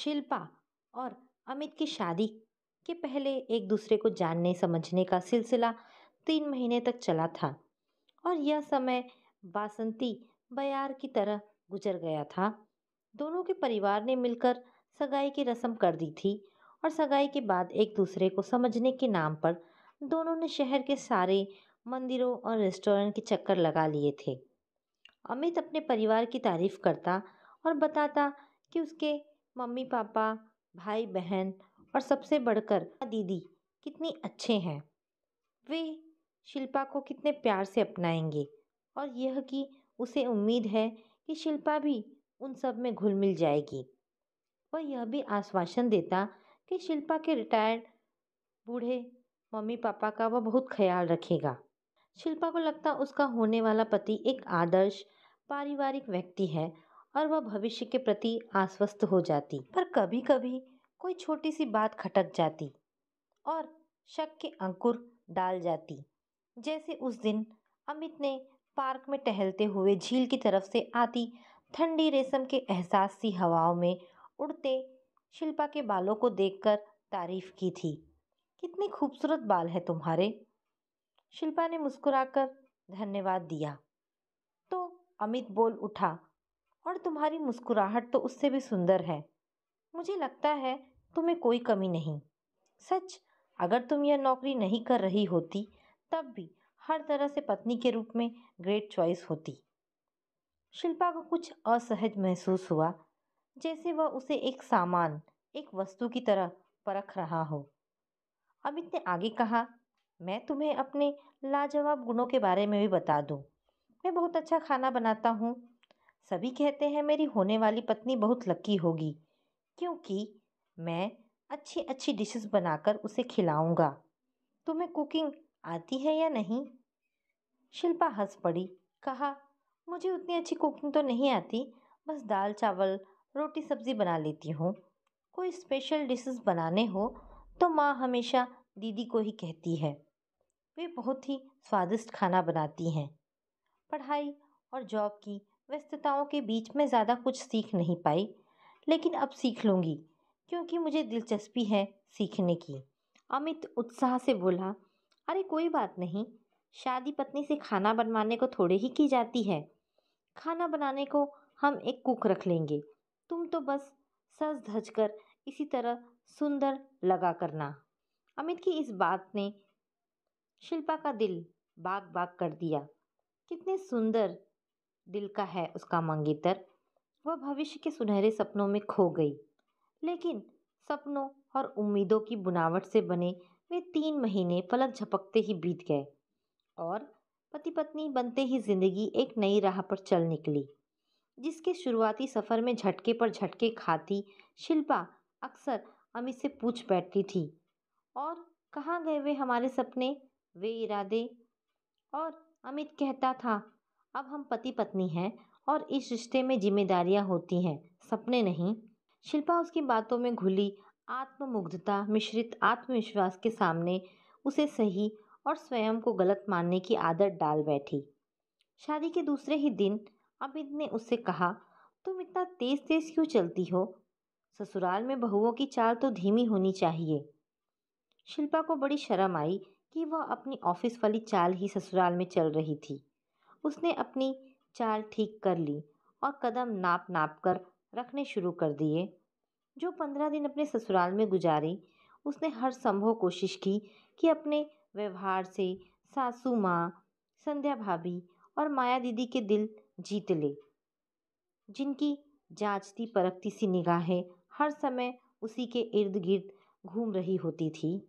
शिल्पा और अमित की शादी के पहले एक दूसरे को जानने समझने का सिलसिला 3 महीने तक चला था और यह समय बासंती बयार की तरह गुजर गया था। दोनों के परिवार ने मिलकर सगाई की रस्म कर दी थी और सगाई के बाद एक दूसरे को समझने के नाम पर दोनों ने शहर के सारे मंदिरों और रेस्टोरेंट के चक्कर लगा लिए थे। अमित अपने परिवार की तारीफ करता और बताता कि उसके मम्मी पापा, भाई बहन और सबसे बढ़कर दीदी कितनी अच्छे हैं। वे शिल्पा को कितने प्यार से अपनाएंगे और यह कि उसे उम्मीद है कि शिल्पा भी उन सब में घुल मिल जाएगी। वह यह भी आश्वासन देता कि शिल्पा के रिटायर्ड बूढ़े मम्मी पापा का वह बहुत ख्याल रखेगा। शिल्पा को लगता उसका होने वाला पति एक आदर्श पारिवारिक व्यक्ति है और वह भविष्य के प्रति आश्वस्त हो जाती। पर कभी कभी कोई छोटी सी बात खटक जाती और शक के अंकुर डाल जाती। जैसे उस दिन अमित ने पार्क में टहलते हुए झील की तरफ से आती ठंडी रेशम के एहसास सी हवाओं में उड़ते शिल्पा के बालों को देखकर तारीफ की थी। कितने खूबसूरत बाल है तुम्हारे। शिल्पा ने मुस्कुराकर धन्यवाद दिया तो अमित बोल उठा, और तुम्हारी मुस्कुराहट तो उससे भी सुंदर है। मुझे लगता है तुम्हें कोई कमी नहीं। सच, अगर तुम यह नौकरी नहीं कर रही होती तब भी हर तरह से पत्नी के रूप में ग्रेट चॉइस होती। शिल्पा को कुछ असहज महसूस हुआ, जैसे वह उसे एक सामान, एक वस्तु की तरह परख रहा हो। अमित ने आगे कहा, मैं तुम्हें अपने लाजवाब गुणों के बारे में भी बता दूं। मैं बहुत अच्छा खाना बनाता हूँ। सभी कहते हैं मेरी होने वाली पत्नी बहुत लकी होगी क्योंकि मैं अच्छी अच्छी डिशेस बनाकर उसे खिलाऊंगा। तुम्हें कुकिंग आती है या नहीं? शिल्पा हंस पड़ी, कहा, मुझे उतनी अच्छी कुकिंग तो नहीं आती, बस दाल चावल रोटी सब्जी बना लेती हूँ। कोई स्पेशल डिशेस बनाने हो तो माँ हमेशा दीदी को ही कहती है। वे बहुत ही स्वादिष्ट खाना बनाती हैं। पढ़ाई और जॉब की व्यस्तताओं के बीच में ज़्यादा कुछ सीख नहीं पाई, लेकिन अब सीख लूँगी क्योंकि मुझे दिलचस्पी है सीखने की। अमित उत्साह से बोला, अरे कोई बात नहीं, शादी पत्नी से खाना बनवाने को थोड़े ही की जाती है। खाना बनाने को हम एक कुक रख लेंगे, तुम तो बस सज धज कर इसी तरह सुंदर लगा करना। अमित की इस बात ने शिल्पा का दिल बाग बाग कर दिया। कितने सुंदर दिल का है उसका मंगेतर। वह भविष्य के सुनहरे सपनों में खो गई, लेकिन सपनों और उम्मीदों की बुनावट से बने वे 3 महीने पलक झपकते ही बीत गए और पति पत्नी बनते ही जिंदगी एक नई राह पर चल निकली। जिसके शुरुआती सफर में झटके पर झटके खाती शिल्पा अक्सर अमित से पूछ बैठती थी, और कहाँ गए वे हमारे सपने, वे इरादे। और अमित कहता था, अब हम पति पत्नी हैं और इस रिश्ते में जिम्मेदारियां होती हैं, सपने नहीं। शिल्पा उसकी बातों में घुली आत्ममुग्धता मिश्रित आत्मविश्वास के सामने उसे सही और स्वयं को गलत मानने की आदत डाल बैठी। शादी के दूसरे ही दिन अमित ने उससे कहा, तुम इतना तेज तेज क्यों चलती हो? ससुराल में बहुओं की चाल तो धीमी होनी चाहिए। शिल्पा को बड़ी शर्म आई कि वह अपनी ऑफिस वाली चाल ही ससुराल में चल रही थी। उसने अपनी चाल ठीक कर ली और कदम नाप नाप कर रखने शुरू कर दिए। जो 15 दिन अपने ससुराल में गुजारी, उसने हर संभव कोशिश की कि अपने व्यवहार से सासू माँ, संध्या भाभी और माया दीदी के दिल जीत ले, जिनकी जांचती परखती सी निगाहें हर समय उसी के इर्द गिर्द घूम रही होती थी।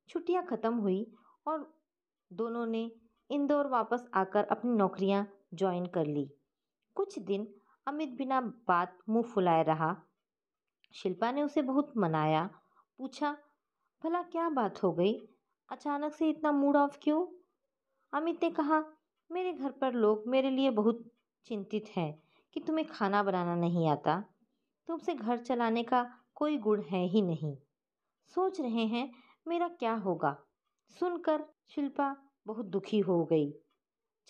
छुट्टियां खत्म हुई और दोनों ने इंदौर वापस आकर अपनी नौकरियां ज्वाइन कर ली। कुछ दिन अमित बिना बात मुंह फुलाए रहा। शिल्पा ने उसे बहुत मनाया, पूछा, भला क्या बात हो गई, अचानक से इतना मूड ऑफ क्यों? अमित ने कहा, मेरे घर पर लोग मेरे लिए बहुत चिंतित हैं कि तुम्हें खाना बनाना नहीं आता, तुमसे घर चलाने का कोई गुण है ही नहीं, सोच रहे हैं मेरा क्या होगा। सुनकर शिल्पा बहुत दुखी हो गई।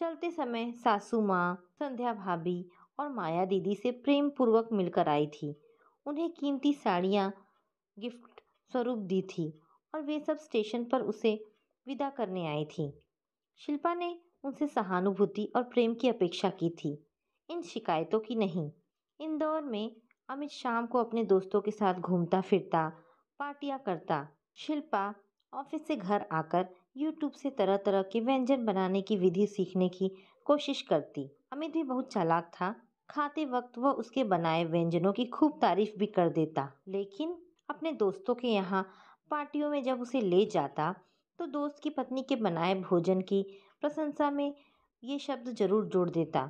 चलते समय सासू माँ, संध्या भाभी और माया दीदी से प्रेम पूर्वक मिलकर आई थी उन्हें कीमती साड़ियाँ गिफ्ट स्वरूप दी थी और वे सब स्टेशन पर उसे विदा करने आई थी। शिल्पा ने उनसे सहानुभूति और प्रेम की अपेक्षा की थी, इन शिकायतों की नहीं। इंदौर में अमित शाम को अपने दोस्तों के साथ घूमता फिरता, पार्टियां करता। शिल्पा ऑफिस से घर आकर यूट्यूब से तरह तरह के व्यंजन बनाने की विधि सीखने की कोशिश करती। अमित भी बहुत चालाक था। खाते वक्त वह उसके बनाए व्यंजनों की खूब तारीफ भी कर देता। लेकिन अपने दोस्तों के यहाँ पार्टियों में जब उसे ले जाता तो दोस्त की पत्नी के बनाए भोजन की प्रशंसा में ये शब्द जरूर जोड़ देता,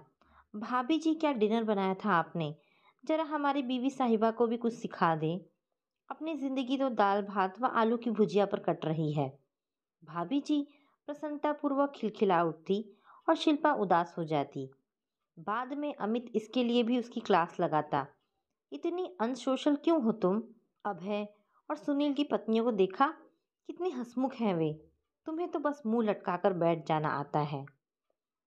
भाभी जी क्या डिनर बनाया था आपने, जरा हमारी बीवी साहिबा को भी कुछ सिखा दें। अपनी जिंदगी तो दाल भात व आलू की भुजिया पर कट रही है। भाभी जी प्रसन्नतापूर्वक खिलखिला उठती और शिल्पा उदास हो जाती। बाद में अमित इसके लिए भी उसकी क्लास लगाता। इतनी अनसोशल क्यों हो तुम? अभय और सुनील की पत्नियों को देखा, कितने हंसमुख हैं वे। तुम्हें तो बस मुंह लटकाकर बैठ जाना आता है।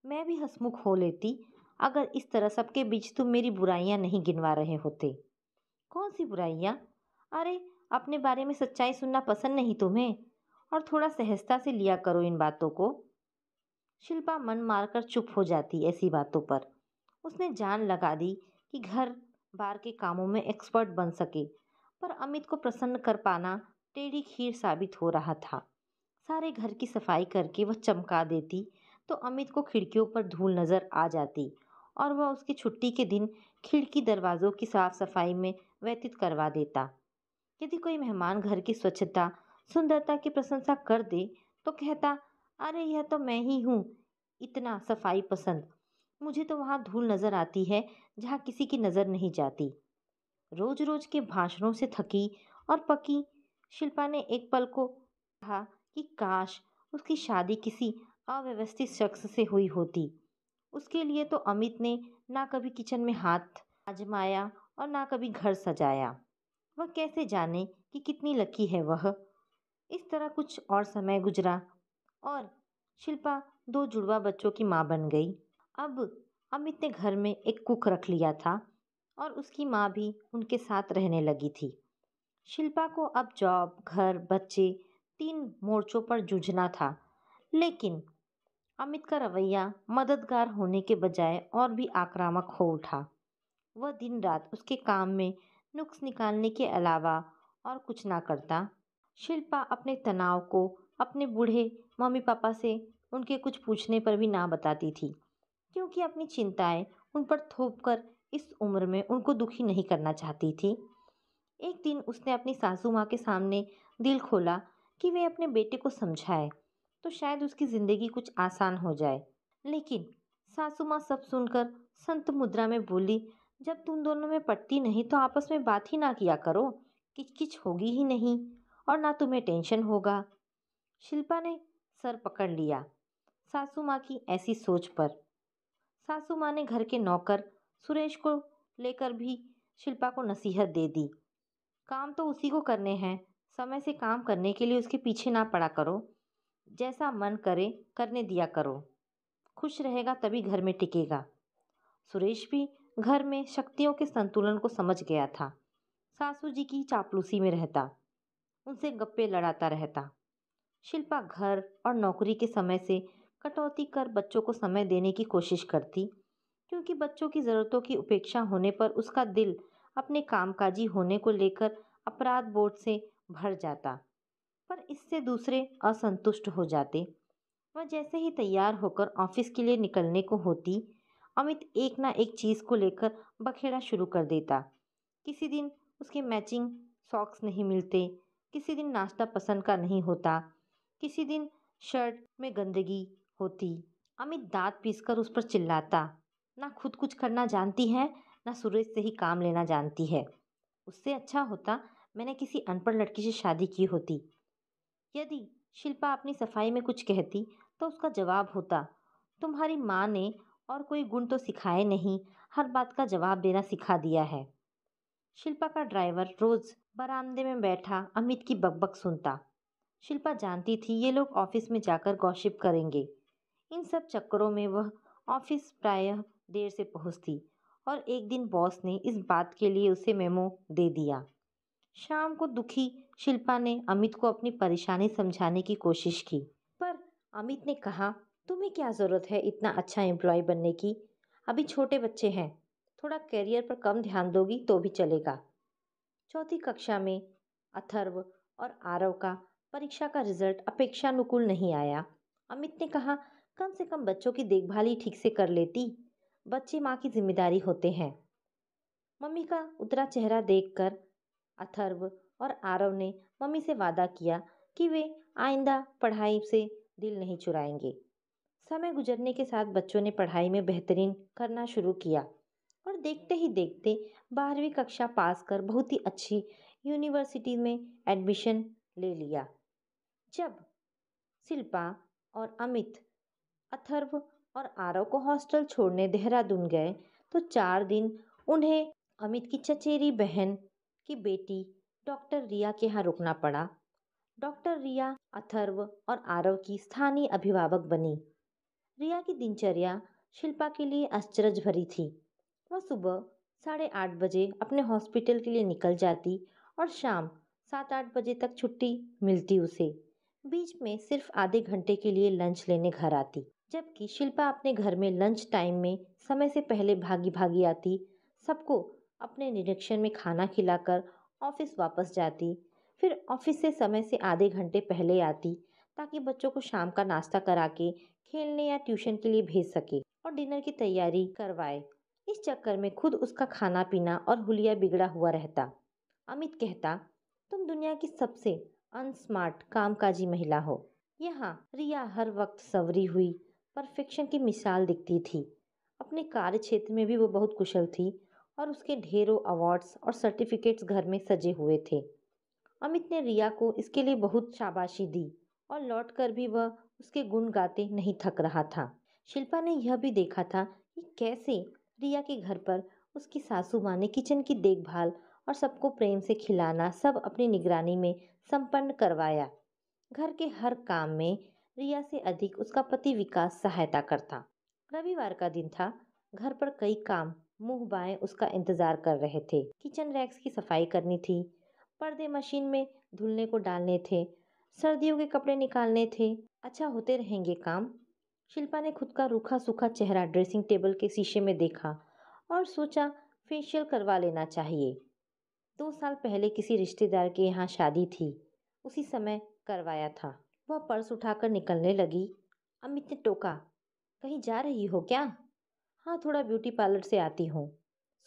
मैं भी हंसमुख हो लेती अगर इस तरह सबके बीच तुम मेरी बुराइयां नहीं गिनवा रहे होते। कौन सी बुराइयां? अरे, अपने बारे में सच्चाई सुनना पसंद नहीं तुम्हें? और थोड़ा सहजता से लिया करो इन बातों को। शिल्पा मन मारकर चुप हो जाती ऐसी बातों पर। उसने जान लगा दी कि घर बार के कामों में एक्सपर्ट बन सके, पर अमित को प्रसन्न कर पाना टेढ़ी खीर साबित हो रहा था। सारे घर की सफाई करके वह चमका देती तो अमित को खिड़कियों पर धूल नजर आ जाती और वह उसकी छुट्टी के दिन खिड़की दरवाजों की साफ सफाई में व्यतीत करवा देता। यदि कोई मेहमान घर की स्वच्छता सुंदरता की प्रशंसा कर दे तो कहता, अरे यह तो मैं ही हूँ इतना सफाई पसंद, मुझे तो वहाँ धूल नजर आती है जहाँ किसी की नजर नहीं जाती। रोज रोज के भाषणों से थकी और पकी शिल्पा ने एक पल को कहा कि काश उसकी शादी किसी अव्यवस्थित शख्स से हुई होती। उसके लिए तो अमित ने ना कभी किचन में हाथ आजमाया और ना कभी घर सजाया। वह कैसे जाने कि कितनी लकी है वह। इस तरह कुछ और समय गुजरा और शिल्पा दो जुड़वा बच्चों की माँ बन गई। अब अमित ने घर में एक कुक रख लिया था और उसकी माँ भी उनके साथ रहने लगी थी। शिल्पा को अब जॉब, घर, बच्चे तीन मोर्चों पर जूझना था। लेकिन अमित का रवैया मददगार होने के बजाय और भी आक्रामक हो उठा। वह दिन रात उसके काम में नुक्स निकालने के अलावा और कुछ ना करता। शिल्पा अपने तनाव को अपने बूढ़े मम्मी पापा से उनके कुछ पूछने पर भी ना बताती थी, क्योंकि अपनी चिंताएं उन पर थोप कर इस उम्र में उनको दुखी नहीं करना चाहती थी। एक दिन उसने अपनी सासू माँ के सामने दिल खोला कि वे अपने बेटे को समझाए तो शायद उसकी जिंदगी कुछ आसान हो जाए। लेकिन सासू माँ सब सुनकर संत मुद्रा में बोली, जब तुम दोनों में पटती नहीं तो आपस में बात ही ना किया करो, किचकिच होगी ही नहीं और ना तुम्हें टेंशन होगा। शिल्पा ने सर पकड़ लिया सासू माँ की ऐसी सोच पर। सासू माँ ने घर के नौकर सुरेश को लेकर भी शिल्पा को नसीहत दे दी, काम तो उसी को करने हैं, समय से काम करने के लिए उसके पीछे ना पड़ा करो, जैसा मन करे करने दिया करो, खुश रहेगा तभी घर में टिकेगा। सुरेश भी घर में शक्तियों के संतुलन को समझ गया था। सासू जी की चापलूसी में रहता, उनसे गप्पे लड़ाता रहता। शिल्पा घर और नौकरी के समय से कटौती कर बच्चों को समय देने की कोशिश करती, क्योंकि बच्चों की ज़रूरतों की उपेक्षा होने पर उसका दिल अपने कामकाजी होने को लेकर अपराध बोध से भर जाता। पर इससे दूसरे असंतुष्ट हो जाते। वह जैसे ही तैयार होकर ऑफिस के लिए निकलने को होती, अमित एक ना एक चीज़ को लेकर बखेड़ा शुरू कर देता। किसी दिन उसके मैचिंग सॉक्स नहीं मिलते, किसी दिन नाश्ता पसंद का नहीं होता, किसी दिन शर्ट में गंदगी होती। अमित दांत पीसकर उस पर चिल्लाता, ना खुद कुछ करना जानती है, ना सुरेश से ही काम लेना जानती है। उससे अच्छा होता मैंने किसी अनपढ़ लड़की से शादी की होती। यदि शिल्पा अपनी सफाई में कुछ कहती तो उसका जवाब होता, तुम्हारी माँ ने और कोई गुण तो सिखाए नहीं, हर बात का जवाब देना सिखा दिया है। शिल्पा का ड्राइवर रोज बरामदे में बैठा अमित की बकबक सुनता। शिल्पा जानती थी ये लोग ऑफिस में जाकर गॉसिप करेंगे। इन सब चक्करों में वह ऑफिस प्रायः देर से पहुंचती और एक दिन बॉस ने इस बात के लिए उसे मेमो दे दिया। शाम को दुखी शिल्पा ने अमित को अपनी परेशानी समझाने की कोशिश की, पर अमित ने कहा, तुम्हें क्या जरूरत है इतना अच्छा एम्प्लॉय बनने की? अभी छोटे बच्चे हैं, थोड़ा करियर पर कम ध्यान दोगी तो भी चलेगा। चौथी कक्षा में अथर्व और आरव का परीक्षा का रिजल्ट अपेक्षानुकूल नहीं आया। अमित ने कहा, कम से कम बच्चों की देखभाल ही ठीक से कर लेती। बच्चे माँ की जिम्मेदारी होते हैं। मम्मी का उतरा चेहरा देखकर अथर्व और आरव ने मम्मी से वादा किया कि वे आइंदा पढ़ाई से दिल नहीं चुराएंगे। समय गुजरने के साथ बच्चों ने पढ़ाई में बेहतरीन करना शुरू किया और देखते ही देखते 12वीं कक्षा पास कर बहुत ही अच्छी यूनिवर्सिटी में एडमिशन ले लिया। जब शिल्पा और अमित अथर्व और आरव को हॉस्टल छोड़ने देहरादून गए तो 4 दिन उन्हें अमित की चचेरी बहन की बेटी डॉक्टर रिया के यहाँ रुकना पड़ा। डॉक्टर रिया अथर्व और आरव की स्थानीय अभिभावक बनी। रिया की दिनचर्या शिल्पा के लिए अचरज भरी थी। वह सुबह 8:30 बजे अपने हॉस्पिटल के लिए निकल जाती और शाम 7-8 बजे तक छुट्टी मिलती उसे। बीच में सिर्फ आधे घंटे के लिए लंच लेने घर आती, जबकि शिल्पा अपने घर में लंच टाइम में समय से पहले भागी भागी आती, सबको अपने निरीक्षण में खाना खिलाकर ऑफिस वापस जाती, फिर ऑफिस से समय से आधे घंटे पहले आती ताकि बच्चों को शाम का नाश्ता करा के खेलने या ट्यूशन के लिए भेज सके और डिनर की तैयारी करवाए। इस चक्कर में खुद उसका खाना पीना और हुलिया बिगड़ा हुआ रहता। अमित कहता, तुम दुनिया की सबसे अनस्मार्ट कामकाजी महिला हो। यहाँ रिया हर वक्त संवरी हुई परफेक्शन की मिसाल दिखती थी। अपने कार्य क्षेत्र में भी वो बहुत कुशल थी और उसके ढेरों अवार्ड्स और सर्टिफिकेट्स घर में सजे हुए थे। अमित ने रिया को इसके लिए बहुत शाबाशी दी और लौटकर भी वह उसके गुण गाते नहीं थक रहा था। शिल्पा ने यह भी देखा था कि कैसे रिया के घर पर उसकी सासू माँ ने किचन की देखभाल और सबको प्रेम से खिलाना सब अपनी निगरानी में संपन्न करवाया। घर के हर काम में रिया से अधिक उसका पति विकास सहायता करता। रविवार का दिन था। घर पर कई काम मुंह बाएं उसका इंतजार कर रहे थे। किचन रैक्स की सफाई करनी थी, पर्दे मशीन में धुलने को डालने थे, सर्दियों के कपड़े निकालने थे। अच्छा होते रहेंगे काम। शिल्पा ने खुद का रूखा सूखा चेहरा ड्रेसिंग टेबल के शीशे में देखा और सोचा फेशियल करवा लेना चाहिए। 2 साल पहले किसी रिश्तेदार के यहाँ शादी थी, उसी समय करवाया था। वह पर्स उठाकर निकलने लगी। अमित ने टोका, कहीं जा रही हो क्या? हाँ, थोड़ा ब्यूटी पार्लर से आती हूँ।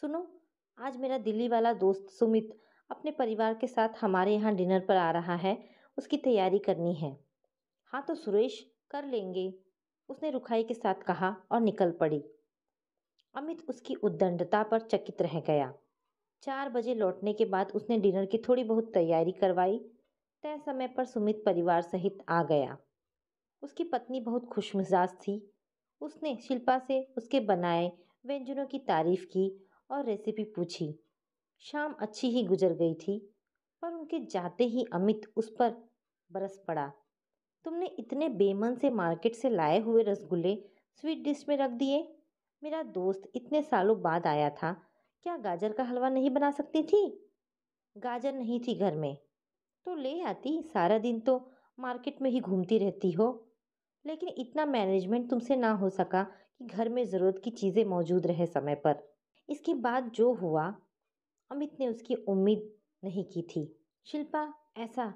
सुनो, आज मेरा दिल्ली वाला दोस्त सुमित अपने परिवार के साथ हमारे यहाँ डिनर पर आ रहा है, उसकी तैयारी करनी है। हाँ तो सुरेश, कर लेंगे, उसने रुखाई के साथ कहा और निकल पड़ी। अमित उसकी उद्दंडता पर चकित रह गया। 4 बजे लौटने के बाद उसने डिनर की थोड़ी बहुत तैयारी करवाई। तय समय पर सुमित परिवार सहित आ गया। उसकी पत्नी बहुत खुशमिजाज थी। उसने शिल्पा से उसके बनाए व्यंजनों की तारीफ की और रेसिपी पूछी। शाम अच्छी ही गुजर गई थी, पर उनके जाते ही अमित उस पर बरस पड़ा। तुमने इतने बेमन से मार्केट से लाए हुए रसगुल्ले स्वीट डिश में रख दिए? मेरा दोस्त इतने सालों बाद आया था, क्या गाजर का हलवा नहीं बना सकती थी? गाजर नहीं थी घर में तो ले आती, सारा दिन तो मार्केट में ही घूमती रहती हो। लेकिन इतना मैनेजमेंट तुमसे ना हो सका कि घर में ज़रूरत की चीज़ें मौजूद रहे समय पर। इसके बाद जो हुआ, अमित ने उसकी उम्मीद नहीं की थी। शिल्पा ऐसा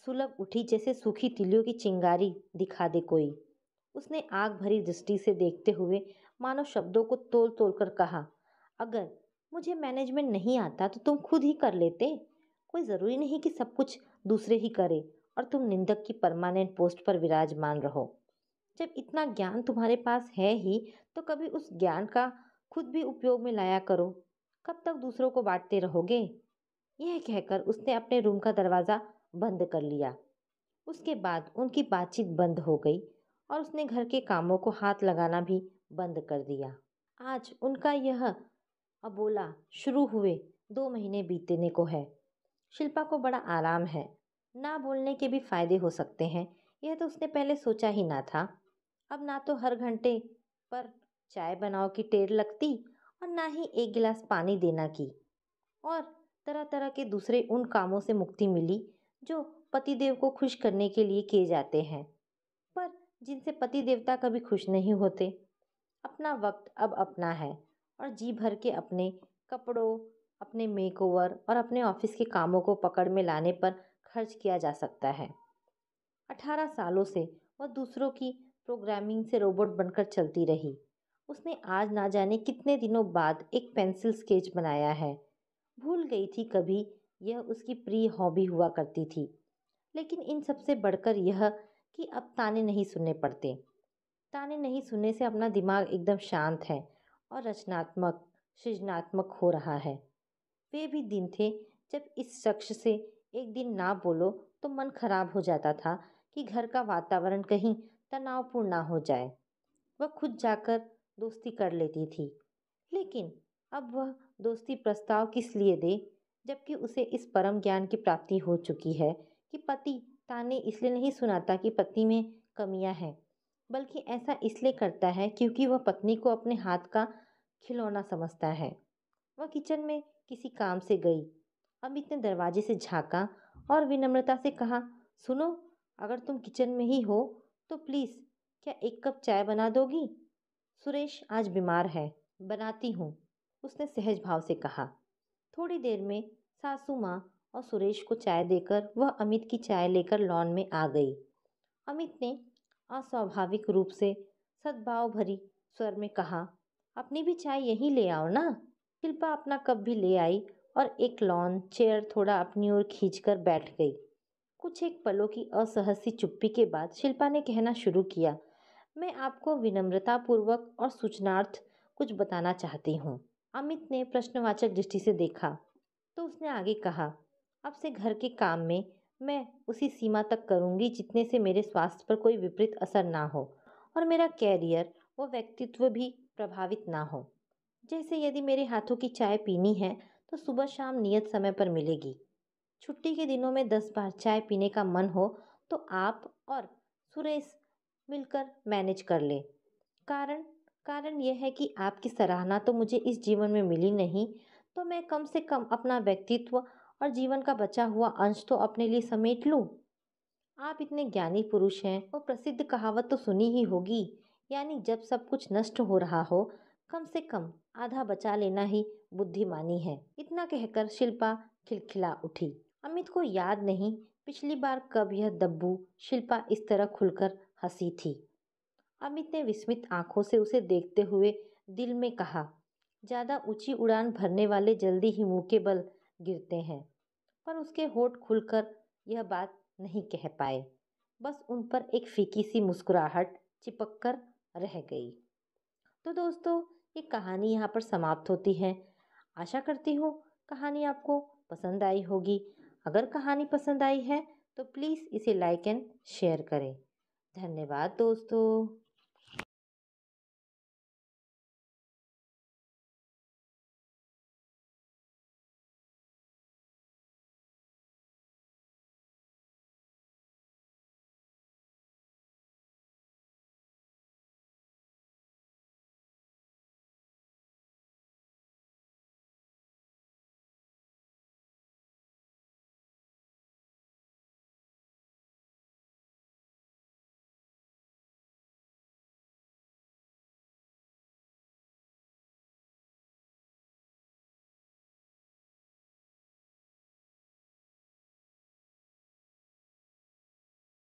सुलग उठी जैसे सूखी तिलियों की चिंगारी दिखा दे कोई। उसने आग भरी दृष्टि से देखते हुए मानो शब्दों को तोल तोल कर कहा, अगर मुझे मैनेजमेंट नहीं आता तो तुम खुद ही कर लेते। कोई ज़रूरी नहीं कि सब कुछ दूसरे ही करे और तुम निंदक की परमानेंट पोस्ट पर विराजमान रहो। जब इतना ज्ञान तुम्हारे पास है ही तो कभी उस ज्ञान का खुद भी उपयोग में लाया करो। कब तक दूसरों को बांटते रहोगे? यह कहकर उसने अपने रूम का दरवाज़ा बंद कर लिया। उसके बाद उनकी बातचीत बंद हो गई और उसने घर के कामों को हाथ लगाना भी बंद कर दिया। आज उनका यह अबोला शुरू हुए 2 महीने बीतने को है। शिल्पा को बड़ा आराम है। ना बोलने के भी फायदे हो सकते हैं, यह तो उसने पहले सोचा ही ना था। अब ना तो हर घंटे पर चाय बनाओ की टेर लगती और ना ही एक गिलास पानी देना की। और तरह तरह के दूसरे उन कामों से मुक्ति मिली जो पतिदेव को खुश करने के लिए किए जाते हैं, पर जिनसे पति देवता कभी खुश नहीं होते। अपना वक्त अब अपना है और जी भर के अपने कपड़ों, अपने मेकओवर और अपने ऑफिस के कामों को पकड़ में लाने पर खर्च किया जा सकता है। 18 सालों से वह दूसरों की प्रोग्रामिंग से रोबोट बनकर चलती रही। उसने आज ना जाने कितने दिनों बाद एक पेंसिल स्केच बनाया है। भूल गई थी कभी यह उसकी प्रिय हॉबी हुआ करती थी। लेकिन इन सबसे बढ़कर यह कि अब ताने नहीं सुनने पड़ते। ताने नहीं सुनने से अपना दिमाग एकदम शांत है और रचनात्मक, सृजनात्मक हो रहा है। वे भी दिन थे जब इस शख्स से एक दिन ना बोलो तो मन खराब हो जाता था कि घर का वातावरण कहीं तनावपूर्ण ना हो जाए। वह खुद जाकर दोस्ती कर लेती थी। लेकिन अब वह दोस्ती प्रस्ताव किस लिए दे, जबकि उसे इस परम ज्ञान की प्राप्ति हो चुकी है कि पति ताने इसलिए नहीं सुनाता कि पत्नी में कमियां हैं, बल्कि ऐसा इसलिए करता है क्योंकि वह पत्नी को अपने हाथ का खिलौना समझता है। वह किचन में किसी काम से गई। अमित ने दरवाजे से झांका और विनम्रता से कहा, सुनो, अगर तुम किचन में ही हो तो प्लीज़ क्या एक कप चाय बना दोगी? सुरेश आज बीमार है, बनाती हूँ, उसने सहज भाव से कहा। थोड़ी देर में सासू माँ और सुरेश को चाय देकर वह अमित की चाय लेकर लॉन में आ गई। अमित ने अस्वाभाविक रूप से सद्भाव भरी स्वर में कहा, अपनी भी चाय यहीं ले आओ ना। शिल्पा अपना कप भी ले आई और एक लॉन चेयर थोड़ा अपनी ओर खींचकर बैठ गई। कुछ एक पलों की असहज सी चुप्पी के बाद शिल्पा ने कहना शुरू किया, मैं आपको विनम्रतापूर्वक और सूचनार्थ कुछ बताना चाहती हूँ। अमित ने प्रश्नवाचक दृष्टि से देखा तो उसने आगे कहा, अब से घर के काम में मैं उसी सीमा तक करूँगी जितने से मेरे स्वास्थ्य पर कोई विपरीत असर ना हो और मेरा कैरियर व व्यक्तित्व भी प्रभावित ना हो। जैसे यदि मेरे हाथों की चाय पीनी है तो सुबह शाम नियत समय पर मिलेगी। छुट्टी के दिनों में 10 बार चाय पीने का मन हो तो आप और सुरेश मिलकर मैनेज कर ले। कारण कारण यह है कि आपकी सराहना तो मुझे इस जीवन में मिली नहीं, तो मैं कम से कम अपना व्यक्तित्व और जीवन का बचा हुआ अंश तो अपने लिए समेट लूं। आप इतने ज्ञानी पुरुष हैं और प्रसिद्ध कहावत तो सुनी ही होगी, यानी जब सब कुछ नष्ट हो रहा हो कम से कम आधा बचा लेना ही बुद्धिमानी है। इतना कहकर शिल्पा खिलखिला उठी। अमित को याद नहीं पिछली बार कब यह दब्बू शिल्पा इस तरह खुलकर हंसी थी। अमित ने विस्मित आंखों से उसे देखते हुए दिल में कहा, ज्यादा ऊंची उड़ान भरने वाले जल्दी ही मुंह के बल गिरते हैं। पर उसके होठ खुलकर यह बात नहीं कह पाए। बस उन पर एक फीकी सी मुस्कुराहट चिपक कर रह गई। तो दोस्तों, ये कहानी यहाँ पर समाप्त होती है। आशा करती हूँ कहानी आपको पसंद आई होगी। अगर कहानी पसंद आई है तो प्लीज़ इसे लाइक एंड शेयर करें। धन्यवाद दोस्तों।